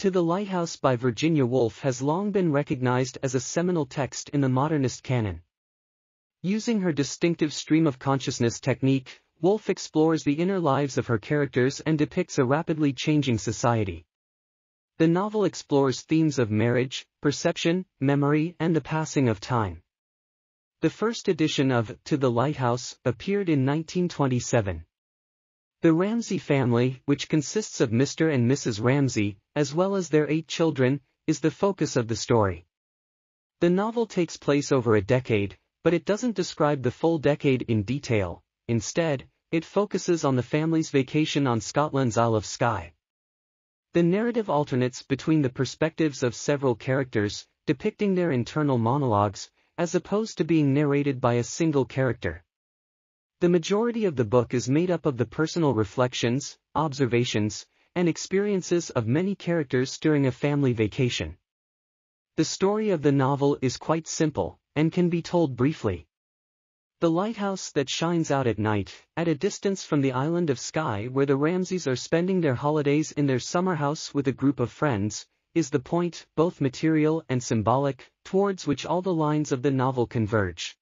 To the Lighthouse by Virginia Woolf has long been recognized as a seminal text in the modernist canon. Using her distinctive stream of consciousness technique, Woolf explores the inner lives of her characters and depicts a rapidly changing society. The novel explores themes of marriage, perception, memory, and the passing of time. The first edition of To the Lighthouse appeared in 1927. The Ramsay family, which consists of Mr. and Mrs. Ramsay, as well as their 8 children, is the focus of the story. The novel takes place over a decade, but it doesn't describe the full decade in detail. Instead, it focuses on the family's vacation on Scotland's Isle of Skye. The narrative alternates between the perspectives of several characters, depicting their internal monologues, as opposed to being narrated by a single character. The majority of the book is made up of the personal reflections, observations, and experiences of many characters during a family vacation. The story of the novel is quite simple, and can be told briefly. The lighthouse that shines out at night, at a distance from the island of Skye where the Ramsays are spending their holidays in their summer house with a group of friends, is the point, both material and symbolic, towards which all the lines of the novel converge.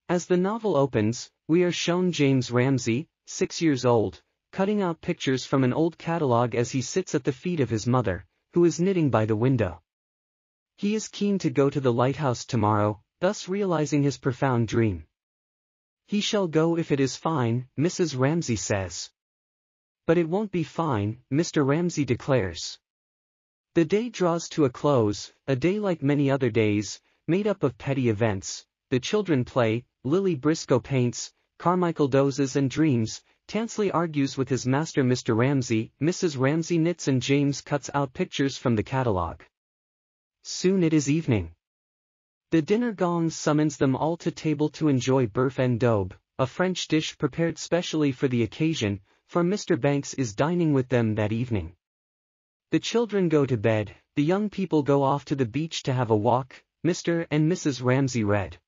As the novel opens, we are shown James Ramsay, 6 years old, cutting out pictures from an old catalogue as he sits at the feet of his mother, who is knitting by the window. He is keen to go to the lighthouse tomorrow, thus realizing his profound dream. "He shall go if it is fine," Mrs. Ramsay says. "But it won't be fine," Mr. Ramsay declares. The day draws to a close, a day like many other days, made up of petty events. The children play, Lily Briscoe paints, Carmichael dozes and dreams, Tansley argues with his master Mr. Ramsay, Mrs. Ramsay knits and James cuts out pictures from the catalogue. Soon it is evening. The dinner gong summons them all to table to enjoy boeuf en daube, a French dish prepared specially for the occasion, for Mr. Banks is dining with them that evening. The children go to bed, the young people go off to the beach to have a walk. Mr. and Mrs. Ramsay read.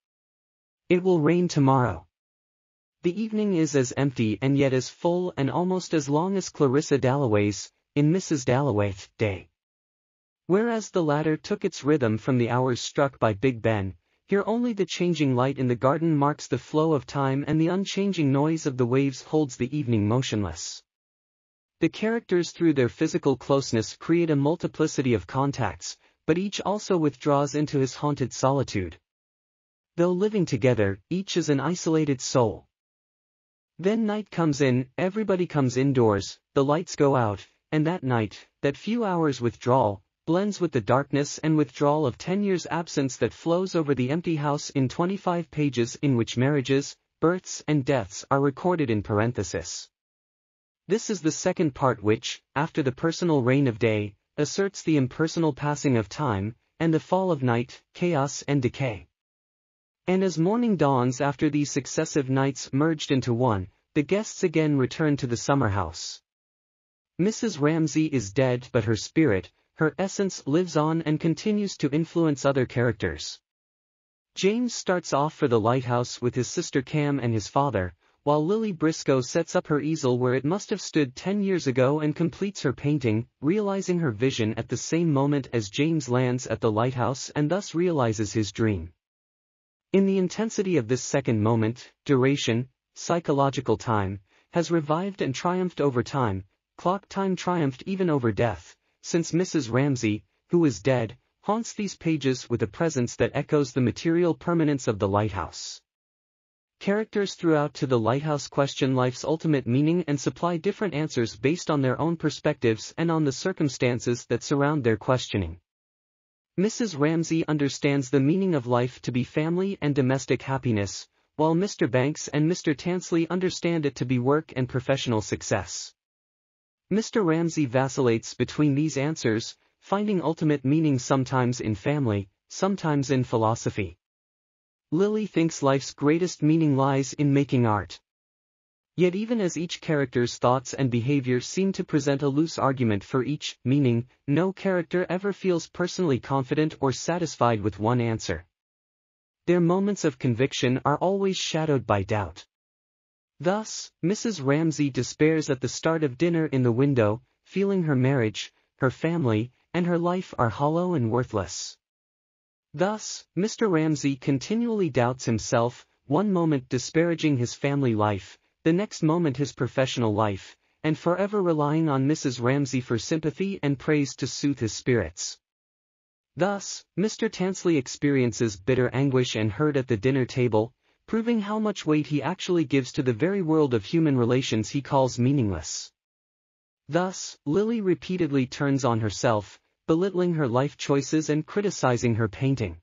"It will rain tomorrow." The evening is as empty and yet as full and almost as long as Clarissa Dalloway's, in Mrs. Dalloway's day. Whereas the latter took its rhythm from the hours struck by Big Ben, here only the changing light in the garden marks the flow of time and the unchanging noise of the waves holds the evening motionless. The characters through their physical closeness create a multiplicity of contacts, but each also withdraws into his haunted solitude. Though living together, each is an isolated soul. Then night comes in, everybody comes indoors, the lights go out, and that night, that few hours' withdrawal, blends with the darkness and withdrawal of 10 years' absence that flows over the empty house in 25 pages in which marriages, births and deaths are recorded in parenthesis. This is the second part which, after the personal reign of day, asserts the impersonal passing of time, and the fall of night, chaos and decay. And as morning dawns after these successive nights merged into one, the guests again return to the summer house. Mrs. Ramsay is dead but her spirit, her essence lives on and continues to influence other characters. James starts off for the lighthouse with his sister Cam and his father, while Lily Briscoe sets up her easel where it must have stood 10 years ago and completes her painting, realizing her vision at the same moment as James lands at the lighthouse and thus realizes his dream. In the intensity of this second moment, duration, psychological time, has revived and triumphed over time, clock time triumphed even over death, since Mrs. Ramsay, who is dead, haunts these pages with a presence that echoes the material permanence of the lighthouse. Characters throughout To the Lighthouse question life's ultimate meaning and supply different answers based on their own perspectives and on the circumstances that surround their questioning. Mrs. Ramsay understands the meaning of life to be family and domestic happiness, while Mr. Banks and Mr. Tansley understand it to be work and professional success. Mr. Ramsay vacillates between these answers, finding ultimate meaning sometimes in family, sometimes in philosophy. Lily thinks life's greatest meaning lies in making art. Yet even as each character's thoughts and behavior seem to present a loose argument for each meaning, no character ever feels personally confident or satisfied with one answer. Their moments of conviction are always shadowed by doubt. Thus, Mrs. Ramsay despairs at the start of dinner in the window, feeling her marriage, her family, and her life are hollow and worthless. Thus, Mr. Ramsay continually doubts himself, one moment disparaging his family life, the next moment his professional life, and forever relying on Mrs. Ramsay for sympathy and praise to soothe his spirits. Thus, Mr. Tansley experiences bitter anguish and hurt at the dinner table, proving how much weight he actually gives to the very world of human relations he calls meaningless. Thus, Lily repeatedly turns on herself, belittling her life choices and criticizing her painting.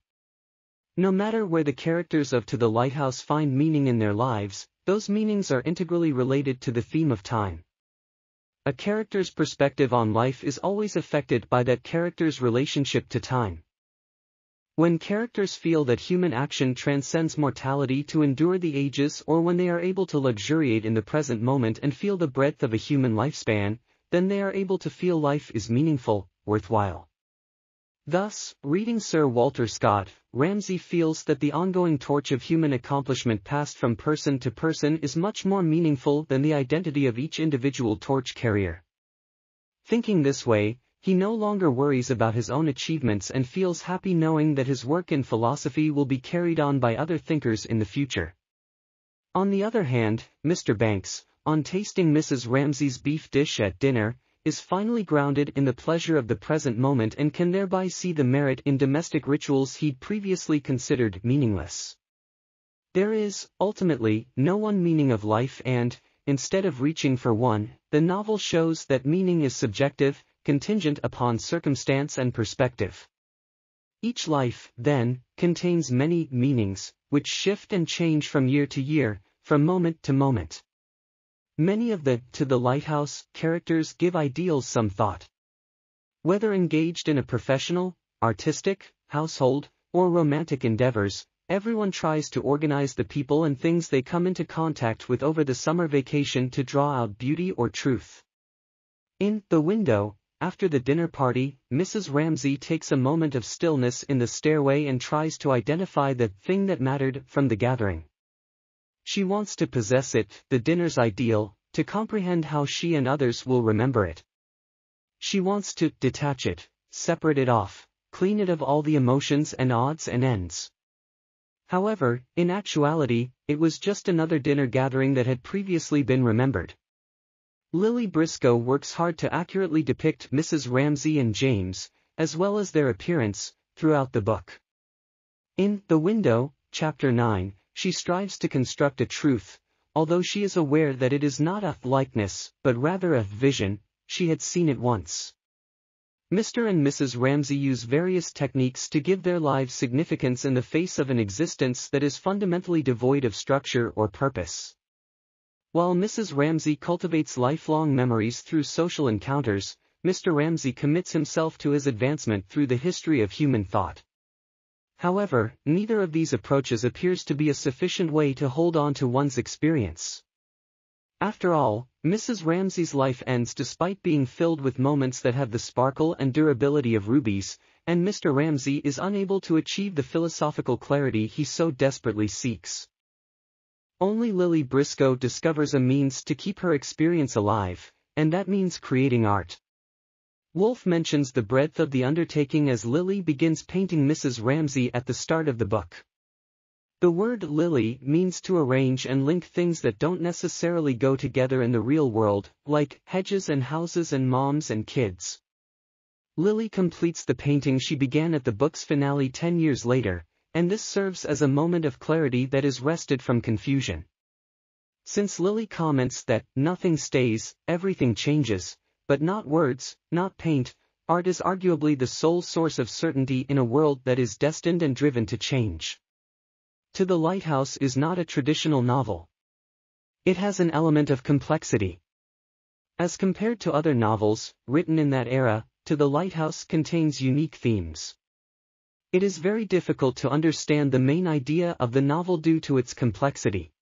No matter where the characters of To the Lighthouse find meaning in their lives, those meanings are integrally related to the theme of time. A character's perspective on life is always affected by that character's relationship to time. When characters feel that human action transcends mortality to endure the ages, or when they are able to luxuriate in the present moment and feel the breadth of a human lifespan, then they are able to feel life is meaningful, worthwhile. Thus, reading Sir Walter Scott, Ramsay feels that the ongoing torch of human accomplishment passed from person to person is much more meaningful than the identity of each individual torch carrier. Thinking this way, he no longer worries about his own achievements and feels happy knowing that his work in philosophy will be carried on by other thinkers in the future. On the other hand, Mr. Banks, on tasting Mrs. Ramsay's beef dish at dinner, is finally grounded in the pleasure of the present moment and can thereby see the merit in domestic rituals he'd previously considered meaningless. There is, ultimately, no one meaning of life and, instead of reaching for one, the novel shows that meaning is subjective, contingent upon circumstance and perspective. Each life, then, contains many meanings, which shift and change from year to year, from moment to moment. Many of the To the Lighthouse characters give ideals some thought. Whether engaged in a professional, artistic, household, or romantic endeavors, everyone tries to organize the people and things they come into contact with over the summer vacation to draw out beauty or truth. In The Window, after the dinner party, Mrs. Ramsay takes a moment of stillness in the stairway and tries to identify the thing that mattered from the gathering. She wants to possess it, the dinner's ideal, to comprehend how she and others will remember it. She wants to detach it, separate it off, clean it of all the emotions and odds and ends. However, in actuality, it was just another dinner gathering that had previously been remembered. Lily Briscoe works hard to accurately depict Mrs. Ramsay and James, as well as their appearance, throughout the book. In The Window, Chapter 9, she strives to construct a truth, although she is aware that it is not a likeness, but rather a vision. She had seen it once. Mr. and Mrs. Ramsay use various techniques to give their lives significance in the face of an existence that is fundamentally devoid of structure or purpose. While Mrs. Ramsay cultivates lifelong memories through social encounters, Mr. Ramsay commits himself to his advancement through the history of human thought. However, neither of these approaches appears to be a sufficient way to hold on to one's experience. After all, Mrs. Ramsay's life ends despite being filled with moments that have the sparkle and durability of rubies, and Mr. Ramsay is unable to achieve the philosophical clarity he so desperately seeks. Only Lily Briscoe discovers a means to keep her experience alive, and that means creating art. Woolf mentions the breadth of the undertaking as Lily begins painting Mrs. Ramsay at the start of the book. The word lily means to arrange and link things that don't necessarily go together in the real world, like hedges and houses and moms and kids. Lily completes the painting she began at the book's finale 10 years later, and this serves as a moment of clarity that is wrested from confusion. Since Lily comments that nothing stays, everything changes, but not words, not paint, art is arguably the sole source of certainty in a world that is destined and driven to change. To the Lighthouse is not a traditional novel. It has an element of complexity. As compared to other novels, written in that era, To the Lighthouse contains unique themes. It is very difficult to understand the main idea of the novel due to its complexity.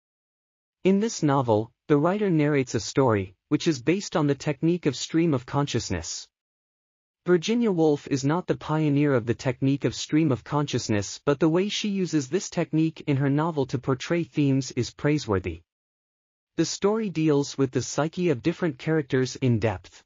In this novel, the writer narrates a story, which is based on the technique of stream of consciousness. Virginia Woolf is not the pioneer of the technique of stream of consciousness, but the way she uses this technique in her novel to portray themes is praiseworthy. The story deals with the psyche of different characters in depth.